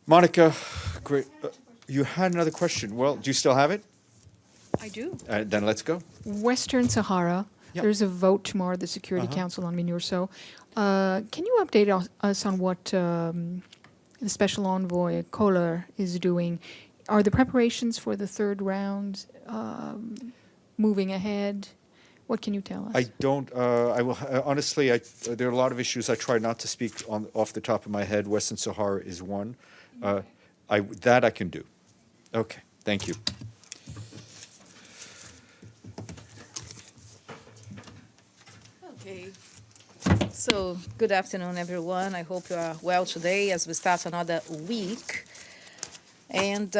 Monica, great. You had another question. Well, do you still have it? I do. Then let's go. Western Sahara. Yep. There's a vote tomorrow at the Security Council on MINURSO. Can you update us on what the Special Envoy Kohler is doing? Are the preparations for the third round moving ahead? What can you tell us? I don't. I will honestly. There are a lot of issues. I try not to speak off the top of my head. Western Sahara is one. That I can do. Okay. Thank you. Okay. So, good afternoon, everyone. I hope you are well today as we start another week. And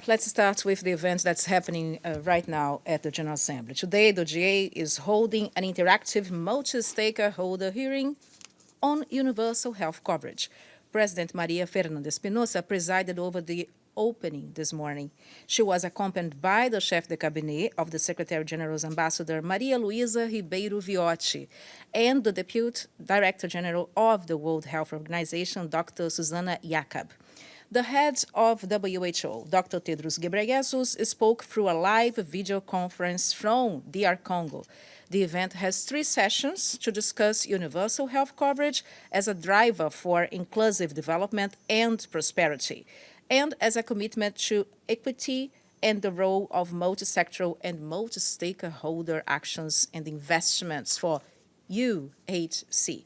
let's start with the event that's happening right now at the General Assembly. Today, the GA is holding an interactive multi-stakeholder hearing on universal health coverage. President María Fernanda Espinosa presided over the opening this morning. She was accompanied by the chef de cabinet of the Secretary General's Ambassador Maria Luiza Ribeiro Viotti and the Deputy Director General of the World Health Organization, Dr. Zsuzsanna Jakab. The head of WHO, Dr. Tedros Ghebreyesus, spoke through a live video conference from DR Congo. The event has 3 sessions to discuss universal health coverage as a driver for inclusive development and prosperity, and as a commitment to equity and the role of multi-sectoral and multi-stakeholder actions and investments for UHC.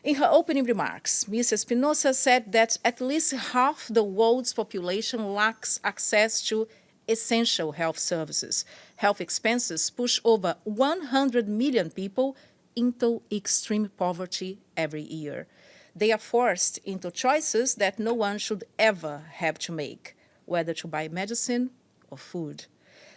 In her opening remarks, Ms. Espinosa said that at least half the world's population lacks access to essential health services. Health expenses push over 100 million people into extreme poverty every year. They are forced into choices that no one should ever have to make, whether to buy medicine or food.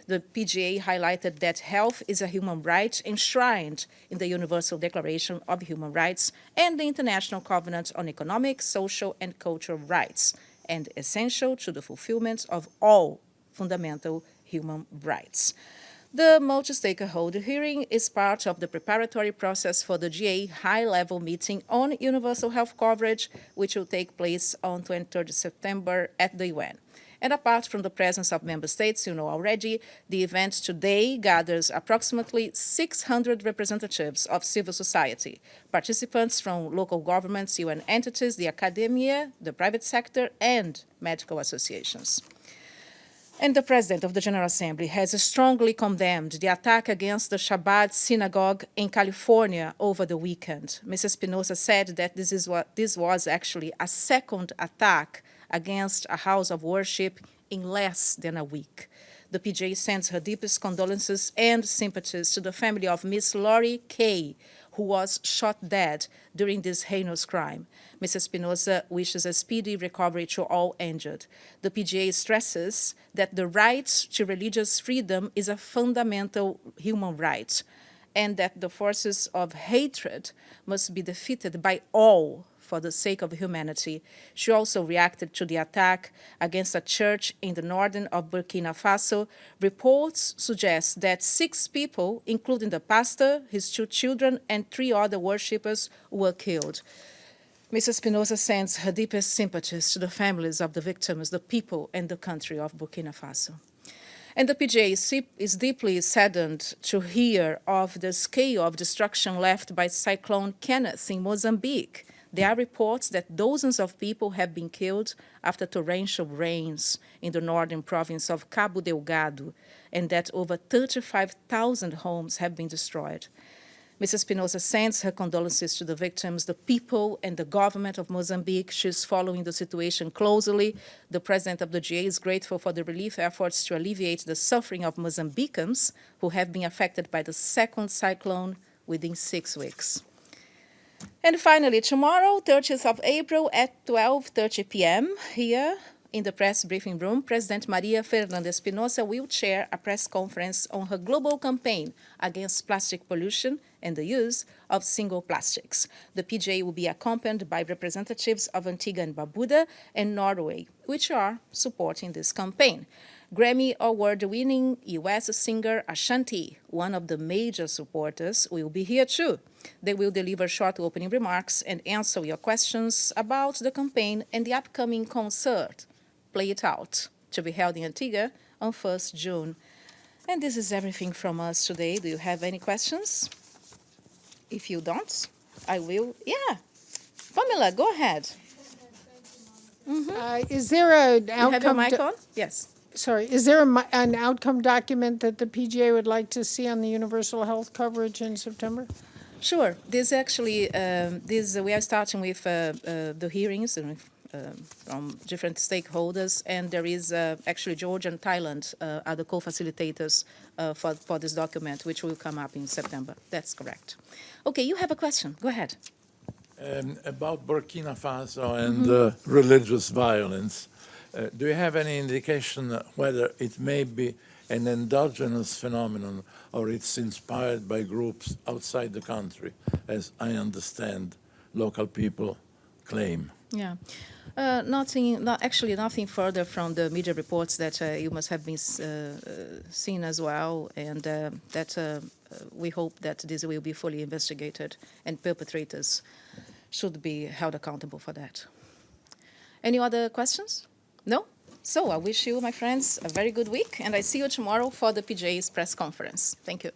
The PGA highlighted that health is a human right enshrined in the Universal Declaration of Human Rights and the International Covenant on Economic, Social, and Cultural Rights, and essential to the fulfillment of all fundamental human rights. The multi-stakeholder hearing is part of the preparatory process for the GA high-level meeting on universal health coverage, which will take place on 23rd September at the UN. And apart from the presence of member states, you know already, the event today gathers approximately 600 representatives of civil society, participants from local governments, UN entities, the academia, the private sector, and medical associations. And the President of the General Assembly has strongly condemned the attack against the Shabbat synagogue in California over the weekend. Ms. Espinosa said that this was actually a second attack against a house of worship in less than a week. The PJ sends her deepest condolences and sympathies to the family of Miss Lori Kay, who was shot dead during this heinous crime. Ms. Espinosa wishes a speedy recovery to all injured. The PGA stresses that the right to religious freedom is a fundamental human right, and that the forces of hatred must be defeated by all for the sake of humanity. She also reacted to the attack against a church in the northern of Burkina Faso. Reports suggest that 6 people, including the pastor, his 2 children, and 3 other worshippers, were killed. Ms. Espinosa sends her deepest sympathies to the families of the victims, the people, and the country of Burkina Faso. And the PJ is deeply saddened to hear of the scale of destruction left by Cyclone Kenneth in Mozambique. There are reports that dozens of people have been killed after torrential rains in the northern province of Cabo Delgado, and that over 35,000 homes have been destroyed. Mrs. Espinosa sends her condolences to the victims, the people, and the government of Mozambique. She's following the situation closely. The president of the GA is grateful for the relief efforts to alleviate the suffering of Mozambicans who have been affected by the second cyclone within 6 weeks. And finally, tomorrow, 30th of April at 12:30 p.m. here in the press briefing room, President María Fernanda Espinosa will chair a press conference on her global campaign against plastic pollution and the use of single plastics. The PJ will be accompanied by representatives of Antigua and Barbuda and Norway, which are supporting this campaign. Grammy Award-winning U.S. singer Ashanti, one of the major supporters, will be here too. They will deliver short opening remarks and answer your questions about the campaign and the upcoming concert Play It Out, to be held in Antigua on 1st June. And this is everything from us today. Do you have any questions? If you don't, I will. Yeah. Pamela, go ahead. Is there an You have your outcome? mic on? Yes. Sorry, is there an outcome document that the PGA would like to see on the universal health coverage in September? Sure. This actually, we are starting with the hearings from different stakeholders, and there is actually Georgia and Thailand are the co-facilitators for this document, which will come up in September. That's correct. Okay, you have a question. Go ahead. About Burkina Faso and religious violence, do you have any indication whether it may be an endogenous phenomenon or it's inspired by groups outside the country, as I understand local people claim? Yeah. Nothing further from the media reports that you must have been seen as well, and that we hope that this will be fully investigated and perpetrators should be held accountable for that. Any other questions? No? So I wish you, my friends, a very good week, and I see you tomorrow for the PGA's press conference. Thank you.